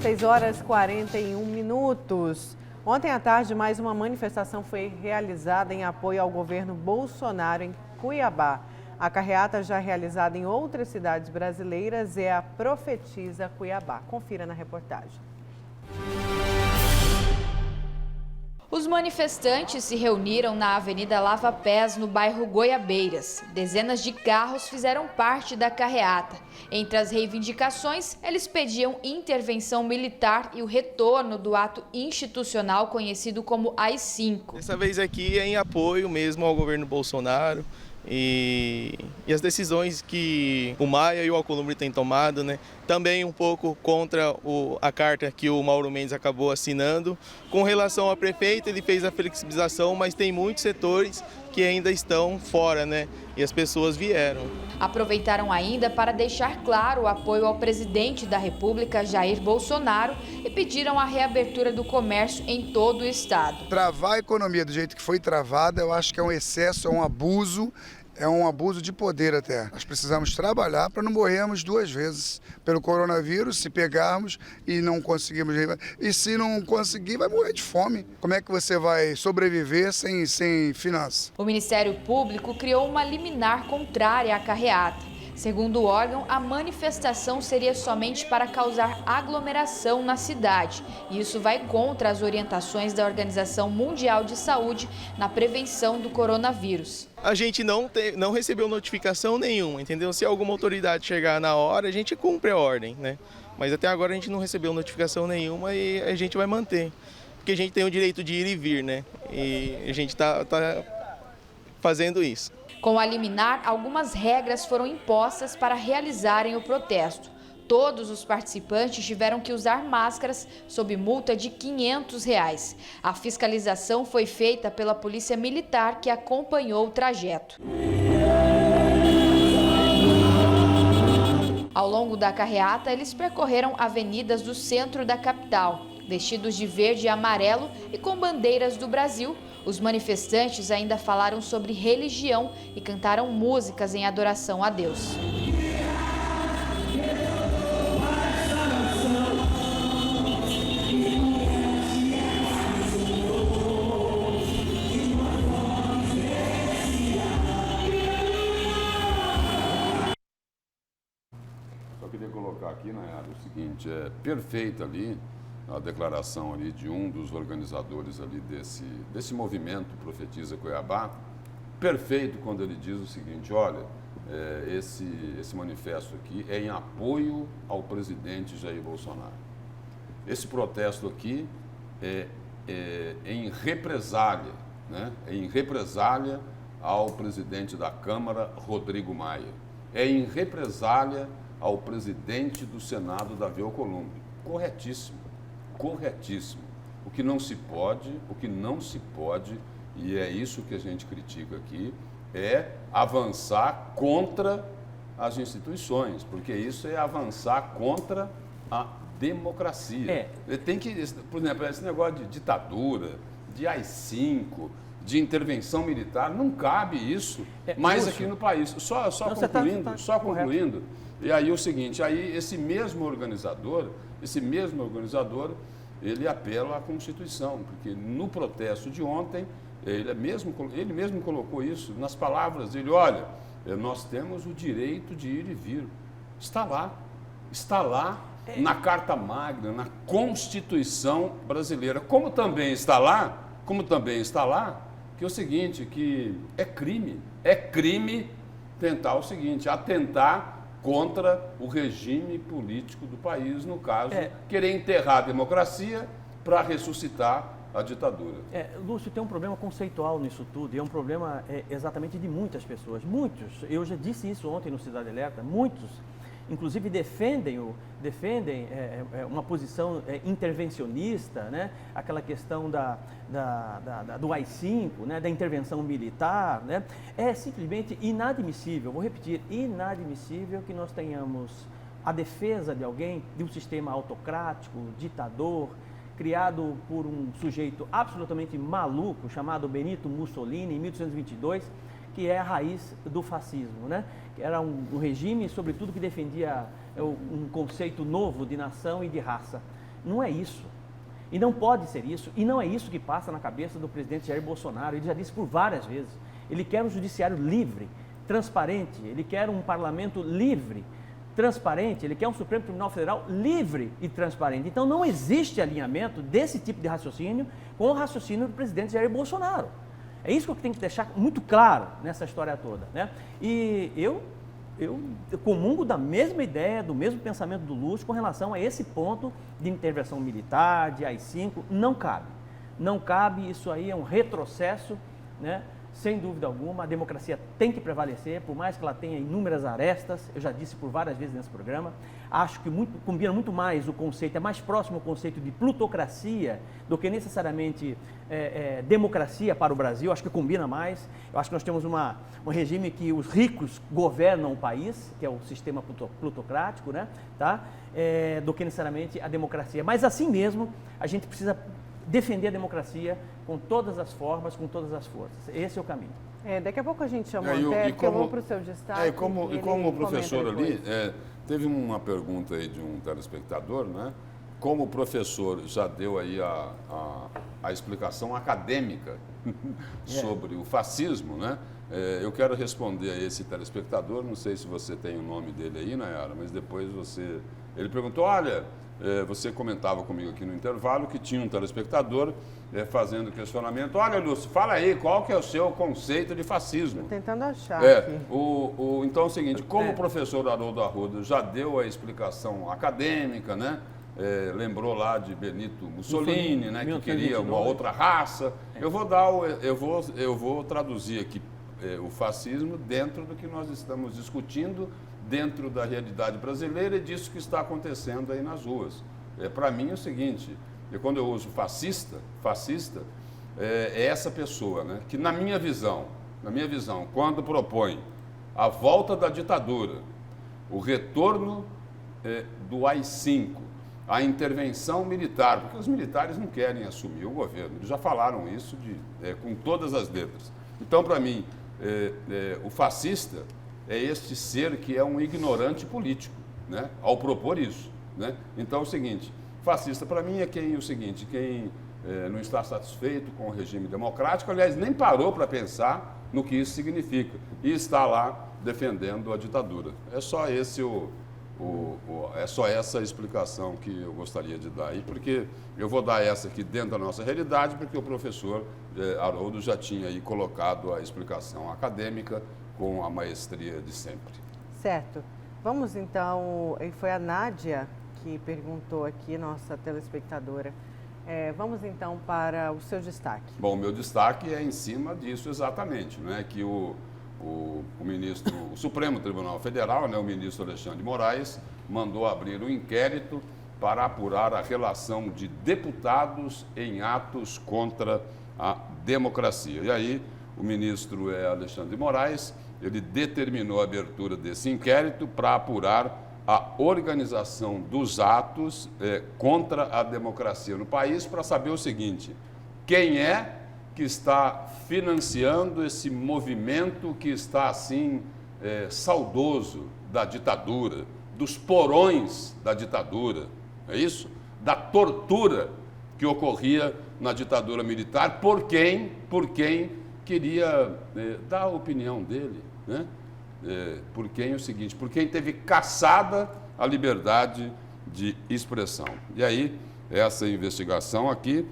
6 horas e 41 minutos. Ontem à tarde, mais uma manifestação foi realizada em apoio ao governo Bolsonaro em Cuiabá. A carreata, já realizada em outras cidades brasileiras, é a Profetiza Cuiabá. Confira na reportagem. Os manifestantes se reuniram na Avenida Lava Pés, no bairro Goiabeiras. Dezenas de carros fizeram parte da carreata. Entre as reivindicações, eles pediam intervenção militar e o retorno do ato institucional conhecido como AI-5. Dessa vez aqui é em apoio mesmo ao governo Bolsonaro. E as decisões que o Maia e o Alcolumbre têm tomado, né? Também um pouco contra a carta que o Mauro Mendes acabou assinando. Com relação ao prefeito, ele fez a flexibilização, mas tem muitos setores que ainda estão fora, né? E as pessoas vieram. Aproveitaram ainda para deixar claro o apoio ao presidente da República, Jair Bolsonaro, e pediram a reabertura do comércio em todo o estado. Travar a economia do jeito que foi travada, eu acho que é um excesso, é um abuso de poder até. Nós precisamos trabalhar para não morrermos duas vezes pelo coronavírus, se pegarmos e não conseguirmos. E se não conseguir, vai morrer de fome. Como é que você vai sobreviver sem finanças? O Ministério Público criou uma liminar contrária à carreata. Segundo o órgão, a manifestação seria somente para causar aglomeração na cidade. E isso vai contra as orientações da Organização Mundial de Saúde na prevenção do coronavírus. A gente não recebeu notificação nenhuma, entendeu? Se alguma autoridade chegar na hora, a gente cumpre a ordem, né? Mas até agora a gente não recebeu notificação nenhuma e a gente vai manter. Porque a gente tem o direito de ir e vir, né? E a gente tá fazendo isso. Com a liminar, algumas regras foram impostas para realizarem o protesto. Todos os participantes tiveram que usar máscaras sob multa de R$ 500. A fiscalização foi feita pela Polícia Militar, que acompanhou o trajeto. Ao longo da carreata, eles percorreram avenidas do centro da capital. Vestidos de verde e amarelo e com bandeiras do Brasil, os manifestantes ainda falaram sobre religião e cantaram músicas em adoração a Deus. Só queria colocar aqui, Nayara, o seguinte, é perfeita ali a declaração ali de um dos organizadores ali desse movimento Profetiza Cuiabá, perfeito quando ele diz o seguinte, olha, esse manifesto aqui é em apoio ao presidente Jair Bolsonaro. Esse protesto aqui é em represália, né? É em represália ao presidente da Câmara, Rodrigo Maia. É em represália ao presidente do Senado, Davi Alcolumbre. Corretíssimo. Corretíssimo. O que não se pode, e é isso que a gente critica aqui, é avançar contra as instituições, porque isso é avançar contra a democracia. Tem que, por exemplo, esse negócio de ditadura, de AI-5, de intervenção militar, não cabe isso mais aqui no país. Só concluindo, e aí o seguinte, aí esse mesmo organizador, ele apela à Constituição, porque no protesto de ontem, ele mesmo colocou isso nas palavras dele, olha, nós temos o direito de ir e vir. Está lá na Carta Magna, na Constituição brasileira, como também está lá, que é o seguinte, que é crime tentar o seguinte, atentar contra o regime político do país, no caso, querer enterrar a democracia para ressuscitar a ditadura. Lúcio, tem um problema conceitual nisso tudo, e é um problema exatamente de muitas pessoas. Muitos, eu já disse isso ontem no Cidade Alerta, muitos, inclusive defendem uma posição intervencionista, né? Aquela questão do AI-5, né? Da intervenção militar. Né? É simplesmente inadmissível, vou repetir, inadmissível que nós tenhamos a defesa de alguém, de um sistema autocrático, ditador, criado por um sujeito absolutamente maluco, chamado Benito Mussolini, em 1822, que é a raiz do fascismo, né? Era um regime, sobretudo, que defendia um conceito novo de nação e de raça. Não é isso. E não pode ser isso, e não é isso que passa na cabeça do presidente Jair Bolsonaro. Ele já disse por várias vezes. Ele quer um judiciário livre, transparente, ele quer um parlamento livre, transparente, ele quer um Supremo Tribunal Federal livre e transparente. Então não existe alinhamento desse tipo de raciocínio com o raciocínio do presidente Jair Bolsonaro. É isso que eu tenho que deixar muito claro nessa história toda, né? E eu comungo da mesma ideia, do mesmo pensamento do Lúcio com relação a esse ponto de intervenção militar, de AI-5, não cabe. Não cabe, isso aí é um retrocesso, né? Sem dúvida alguma, a democracia tem que prevalecer, por mais que ela tenha inúmeras arestas, eu já disse por várias vezes nesse programa, acho que combina muito mais o conceito, é mais próximo ao conceito de plutocracia do que necessariamente democracia para o Brasil, acho que combina mais. Eu acho que nós temos um regime que os ricos governam o país, que é o sistema plutocrático, né? Tá? Do que necessariamente a democracia. Mas assim mesmo, a gente precisa defender a democracia com todas as formas, com todas as forças. Esse é o caminho. Daqui a pouco a gente chama o Antero, que eu vou para o seu destaque. E como o professor ali, teve uma pergunta aí de um telespectador, né? Como o professor já deu aí a explicação acadêmica sobre o fascismo, né? Eu quero responder a esse telespectador, não sei se você tem o nome dele aí, Nayara, mas depois ele perguntou, olha, você comentava comigo aqui no intervalo que tinha um telespectador fazendo questionamento. Olha, Lúcio, fala aí, qual que é o seu conceito de fascismo? Estou tentando achar aqui. Então é o seguinte, como o professor Haroldo Arruda já deu a explicação acadêmica, né? Lembrou lá de Benito Mussolini, né? Que queria uma outra raça. Eu vou traduzir aqui o fascismo dentro do que nós estamos discutindo, dentro da realidade brasileira e disso que está acontecendo aí nas ruas. Para mim é o seguinte, quando eu uso fascista é essa pessoa, né, que na minha visão, quando propõe a volta da ditadura, o retorno do AI-5, a intervenção militar, porque os militares não querem assumir o governo, eles já falaram isso com todas as letras. Então, para mim, o fascista é este ser que é um ignorante político, né? Ao propor isso, né? Então é o seguinte, fascista para mim é quem não está satisfeito com o regime democrático, aliás, nem parou para pensar no que isso significa e está lá defendendo a ditadura. É só essa explicação que eu gostaria de dar aí, porque eu vou dar essa aqui dentro da nossa realidade, porque o professor Haroldo já tinha aí colocado a explicação acadêmica com a maestria de sempre. Certo. Vamos então, foi a Nádia que perguntou aqui, nossa telespectadora. Vamos então para o seu destaque. Bom, o meu destaque é em cima disso exatamente, né? Que o Supremo Tribunal Federal, né, o ministro Alexandre de Moraes, mandou abrir um inquérito para apurar a relação de deputados em atos contra a democracia. E aí, o ministro Alexandre de Moraes, ele determinou a abertura desse inquérito para apurar a organização dos atos contra a democracia no país, para saber o seguinte, quem é que está financiando esse movimento que está assim saudoso da ditadura, dos porões da ditadura, é isso? Da tortura que ocorria na ditadura militar por quem queria dar a opinião dele, né? Por quem teve caçada a liberdade de expressão. E aí, essa investigação aqui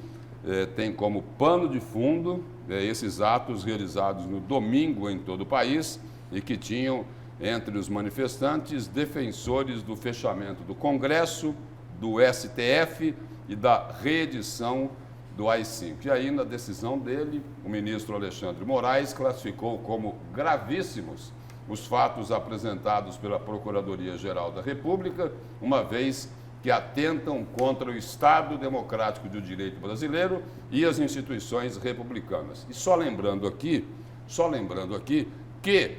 tem como pano de fundo esses atos realizados no domingo em todo o país e que tinham entre os manifestantes defensores do fechamento do Congresso, do STF e da reedição do AI-5. E aí, na decisão dele, o ministro Alexandre de Moraes classificou como gravíssimos os fatos apresentados pela Procuradoria-Geral da República, uma vez que atentam contra o Estado Democrático do Direito brasileiro e as instituições republicanas. E só lembrando aqui que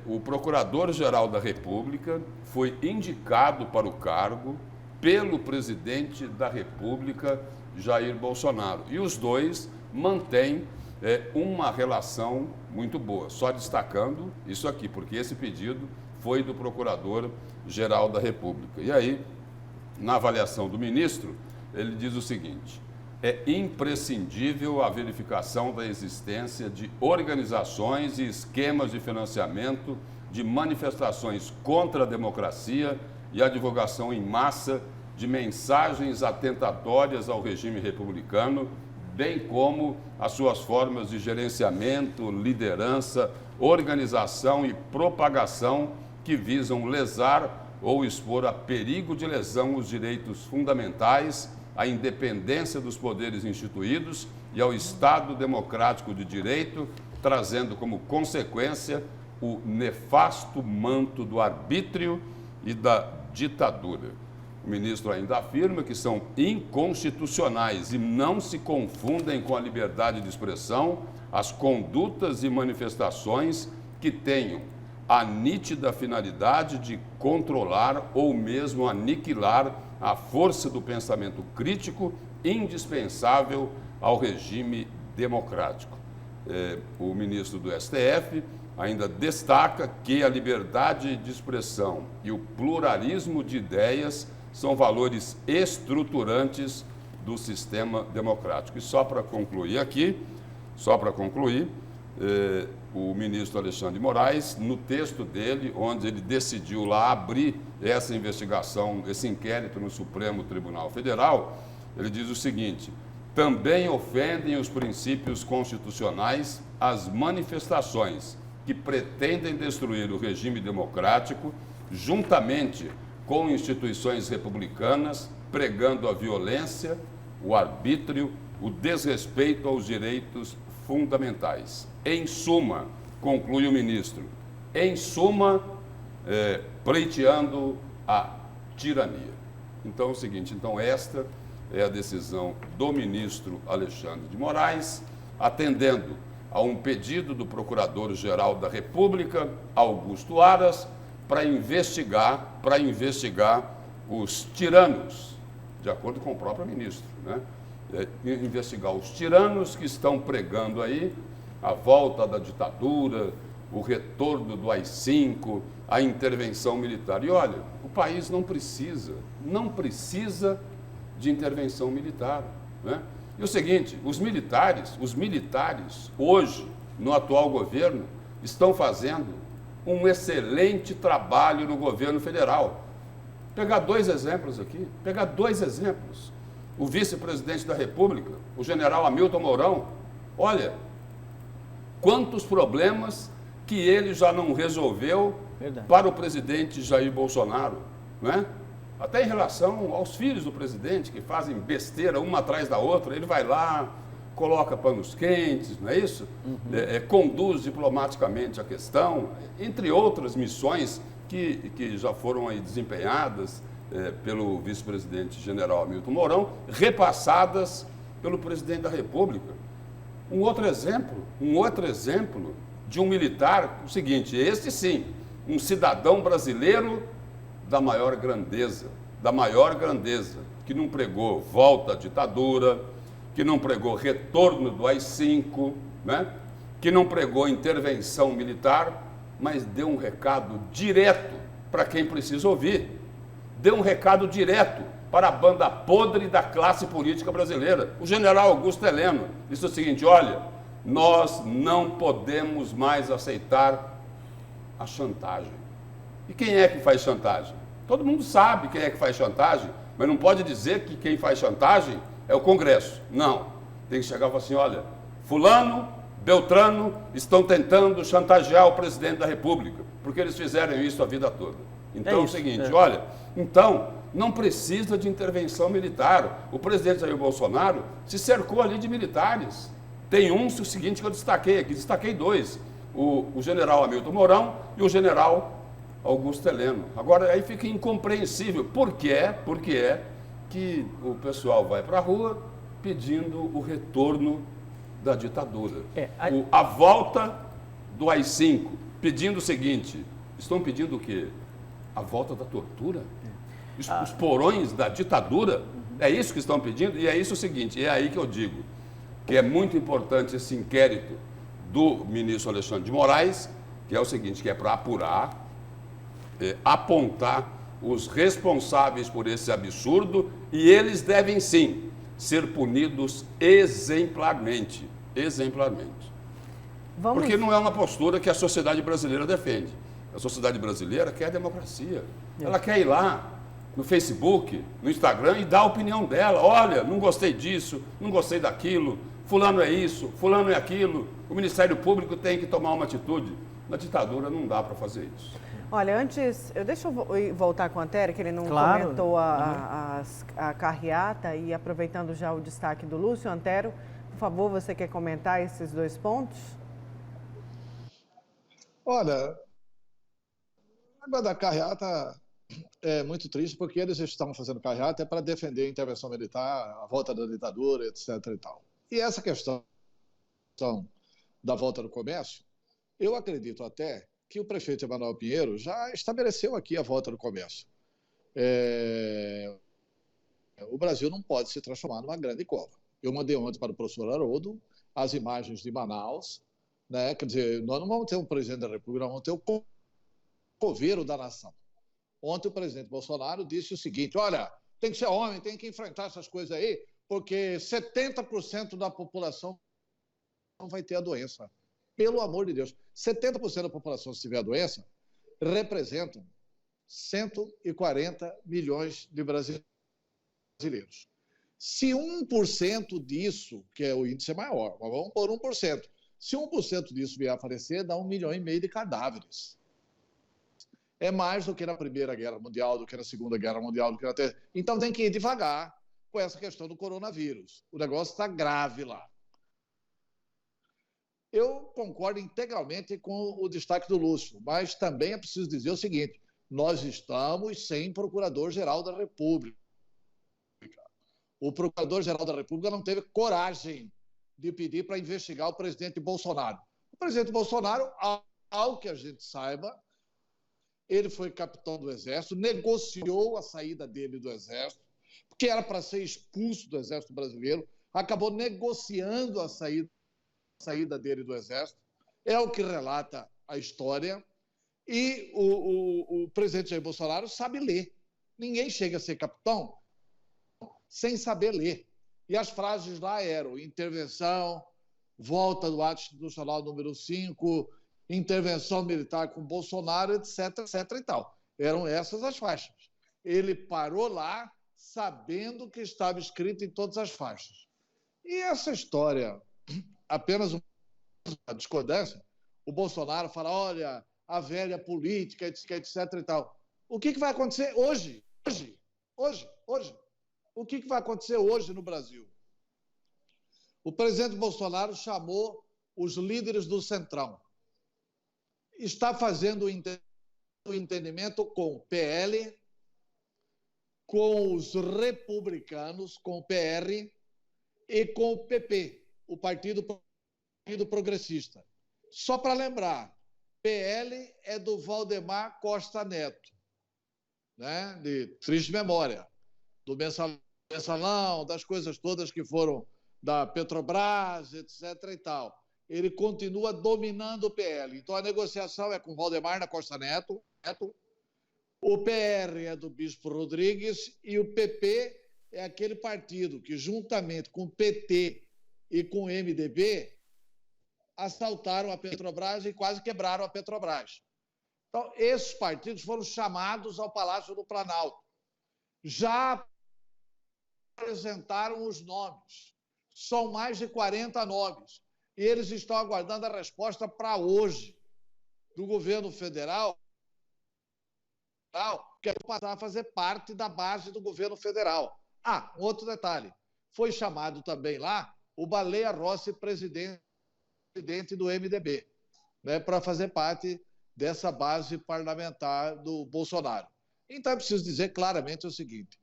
o Procurador-Geral da República foi indicado para o cargo pelo presidente da República, Jair Bolsonaro. E os dois mantêm uma relação muito boa. Só destacando isso aqui, porque esse pedido foi do Procurador-Geral da República. E aí, na avaliação do ministro, ele diz o seguinte: é imprescindível a verificação da existência de organizações e esquemas de financiamento de manifestações contra a democracia e a divulgação em massa de mensagens atentatórias ao regime republicano, bem como as suas formas de gerenciamento, liderança, organização e propagação que visam lesar ou expor a perigo de lesão os direitos fundamentais, à independência dos poderes instituídos e ao Estado democrático de direito, trazendo como consequência o nefasto manto do arbítrio e da ditadura. O ministro ainda afirma que são inconstitucionais e não se confundem com a liberdade de expressão as condutas e manifestações que tenham a nítida finalidade de controlar ou mesmo aniquilar a força do pensamento crítico indispensável ao regime democrático. O ministro do STF ainda destaca que a liberdade de expressão e o pluralismo de ideias são valores estruturantes do sistema democrático. E só para concluir aqui, o ministro Alexandre de Moraes, no texto dele, onde ele decidiu lá abrir essa investigação, esse inquérito no Supremo Tribunal Federal, ele diz o seguinte: também ofendem os princípios constitucionais as manifestações que pretendem destruir o regime democrático, juntamente com instituições republicanas, pregando a violência, o arbítrio, o desrespeito aos direitos fundamentais. Em suma, conclui o ministro, pleiteando a tirania. Então é o seguinte, esta é a decisão do ministro Alexandre de Moraes, atendendo a um pedido do Procurador-Geral da República, Augusto Aras, para investigar os tiranos, de acordo com o próprio ministro, né? Investigar os tiranos que estão pregando aí a volta da ditadura, o retorno do AI-5, a intervenção militar. E olha, o país não precisa de intervenção militar, né? E o seguinte, os militares hoje, no atual governo, estão fazendo um excelente trabalho no governo federal. Pegar dois exemplos. O vice-presidente da República, o general Hamilton Mourão, olha, quantos problemas que ele já não resolveu para o presidente Jair Bolsonaro, né? Até em relação aos filhos do presidente, que fazem besteira uma atrás da outra, ele vai lá, coloca panos quentes, não é isso? Conduz diplomaticamente a questão, entre outras missões que já foram aí desempenhadas pelo vice-presidente general Hamilton Mourão, repassadas pelo presidente da República. Um outro exemplo de um militar, o seguinte, este sim, um cidadão brasileiro da maior grandeza, que não pregou volta à ditadura, que não pregou retorno do AI-5, né? Que não pregou intervenção militar, mas deu um recado direto para quem precisa ouvir. Deu um recado direto para a banda podre da classe política brasileira. O general Augusto Heleno disse o seguinte: olha, nós não podemos mais aceitar a chantagem. E quem é que faz chantagem? Todo mundo sabe quem é que faz chantagem, mas não pode dizer que quem faz chantagem é o Congresso. Não. Tem que chegar e falar assim: olha, fulano, Beltrano estão tentando chantagear o presidente da República, porque eles fizeram isso a vida toda. Então é o seguinte, olha, então não precisa de intervenção militar. O presidente Jair Bolsonaro se cercou ali de militares. Tem o seguinte que eu destaquei aqui, destaquei dois, o general Hamilton Mourão e o general Augusto Heleno. Agora, aí fica incompreensível por que que o pessoal vai para a rua pedindo o retorno da ditadura. A volta do AI-5, pedindo o seguinte, estão pedindo o quê? A volta da tortura? Os porões da ditadura? É isso que estão pedindo? E é isso o seguinte, é aí que eu digo que é muito importante esse inquérito do ministro Alexandre de Moraes, que é o seguinte, que é para apurar, apontar os responsáveis por esse absurdo e eles devem sim ser punidos exemplarmente. Exemplarmente. Porque não é uma postura que a sociedade brasileira defende. A sociedade brasileira quer a democracia. Ela quer ir lá no Facebook, no Instagram e dar a opinião dela. Olha, não gostei disso, não gostei daquilo, fulano é isso, fulano é aquilo. O Ministério Público tem que tomar uma atitude. Na ditadura não dá para fazer isso. Olha, antes, deixa eu voltar com o Antero, que ele não comentou a carreata, e aproveitando já o destaque do Lúcio. Antero, por favor, você quer comentar esses dois pontos? Olha, o negócio da carreata é muito triste, porque eles estão fazendo carreata para defender a intervenção militar, a volta da ditadura, etc. e tal. E essa questão da volta do comércio, eu acredito até que o prefeito Emanuel Pinheiro já estabeleceu aqui a volta do comércio. O Brasil não pode se transformar numa grande cova. Eu mandei ontem para o professor Haroldo as imagens de Manaus, né? Quer dizer, nós não vamos ter um presidente da República, nós vamos ter o coveiro da nação. Ontem o presidente Bolsonaro disse o seguinte: olha, tem que ser homem, tem que enfrentar essas coisas aí, porque 70% da população não vai ter a doença. Pelo amor de Deus, 70% da população, se tiver a doença, representam 140 milhões de brasileiros. Se 1% disso, que é o índice maior, mas vamos pôr 1%, se 1% disso vier a falecer, dá 1,5 milhão de cadáveres. É mais do que na Primeira Guerra Mundial, do que na Segunda Guerra Mundial, do que na Terceira. Então tem que ir devagar com essa questão do coronavírus. O negócio está grave lá. Eu concordo integralmente com o destaque do Lúcio, mas também é preciso dizer o seguinte: nós estamos sem Procurador-Geral da República. O Procurador-Geral da República não teve coragem de pedir para investigar o presidente Bolsonaro. O presidente Bolsonaro, ao que a gente saiba, ele foi capitão do Exército, negociou a saída dele do Exército, porque era para ser expulso do Exército Brasileiro, acabou negociando a saída dele do Exército, é o que relata a história, e o presidente Jair Bolsonaro sabe ler. Ninguém chega a ser capitão sem saber ler. E as frases lá eram: intervenção, volta do ato institucional número 5, intervenção militar com Bolsonaro, etc, etc e tal. Eram essas as faixas. Ele parou lá sabendo que estava escrito em todas as faixas. E essa história, apenas uma discordância, o Bolsonaro fala: olha, a velha política, etc e tal. O que vai acontecer hoje? Hoje. O que vai acontecer hoje no Brasil? O presidente Bolsonaro chamou os líderes do Centrão. Está fazendo o entendimento com o PL, com os republicanos, com o PR e com o PP, o Partido Progressista. Só para lembrar, PL é do Valdemar Costa Neto, né? De triste memória, do mensalão, das coisas todas que foram da Petrobras, etc. e tal. Ele continua dominando o PL. Então a negociação é com Valdemar da Costa Neto, o PR é do Bispo Rodrigues e o PP é aquele partido que, juntamente com o PT e com o MDB, assaltaram a Petrobras e quase quebraram a Petrobras. Então, esses partidos foram chamados ao Palácio do Planalto. Já apresentaram os nomes. São mais de 40 nomes. E eles estão aguardando a resposta para hoje do governo federal, que é passar a fazer parte da base do governo federal. Ah, um outro detalhe. Foi chamado também lá o Baleia Rossi, presidente do MDB, né, para fazer parte dessa base parlamentar do Bolsonaro. Então é preciso dizer claramente o seguinte: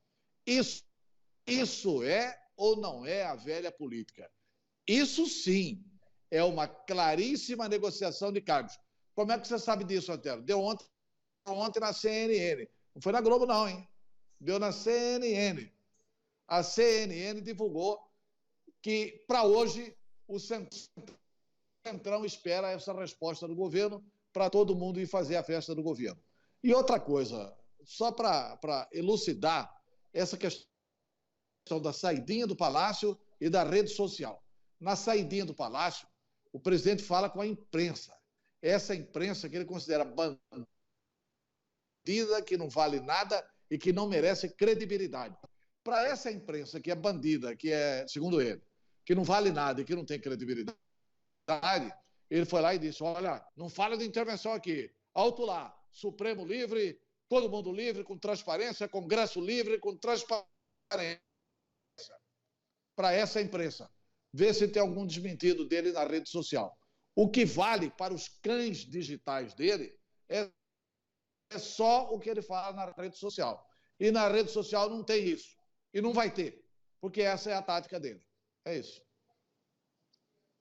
isso é ou não é a velha política? Isso sim é uma claríssima negociação de cargos. Como é que você sabe disso, Antero? Deu ontem na CNN. Não foi na Globo, não, hein? Deu na CNN. A CNN divulgou que, para hoje, o Centrão espera essa resposta do governo para todo mundo ir fazer a festa do governo. E outra coisa, só para elucidar essa questão da saidinha do Palácio e da rede social. Na saidinha do Palácio, o presidente fala com a imprensa. Essa imprensa que ele considera bandida, que não vale nada e que não merece credibilidade. Para essa imprensa que é bandida, que é, segundo ele, que não vale nada e que não tem credibilidade, ele foi lá e disse, olha, não fala de intervenção aqui, alto lá, Supremo livre, todo mundo livre, com transparência, Congresso livre, com transparência. Para essa imprensa, ver se tem algum desmentido dele na rede social. O que vale para os cães digitais dele é só o que ele fala na rede social. E na rede social não tem isso. E não vai ter, porque essa é a tática dele. É isso.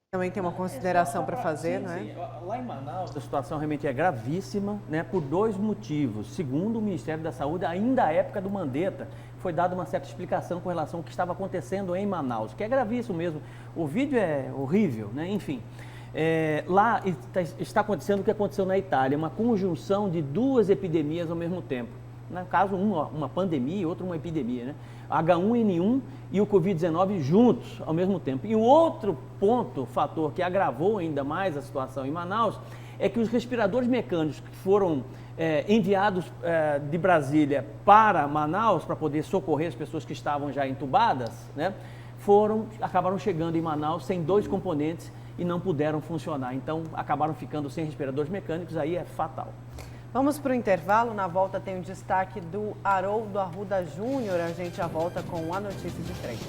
Também tem uma consideração para fazer, não é? Sim. Lá em Manaus, a situação realmente é gravíssima, né, por dois motivos. Segundo o Ministério da Saúde, ainda à época do Mandetta, foi dada uma certa explicação com relação ao que estava acontecendo em Manaus, que é gravíssimo mesmo. O vídeo é horrível, né? Enfim. Lá está acontecendo o que aconteceu na Itália, uma conjunção de duas epidemias ao mesmo tempo. No caso, uma pandemia e outra uma epidemia, né? H1N1 e o Covid-19 juntos ao mesmo tempo. E o outro fator que agravou ainda mais a situação em Manaus é que os respiradores mecânicos que foram enviados de Brasília para Manaus para poder socorrer as pessoas que estavam já entubadas, né, acabaram chegando em Manaus sem dois componentes e não puderam funcionar. Então, acabaram ficando sem respiradores mecânicos, aí é fatal. Vamos para o intervalo. Na volta tem o destaque do Haroldo Arruda Júnior. A gente já volta com a notícia de frente.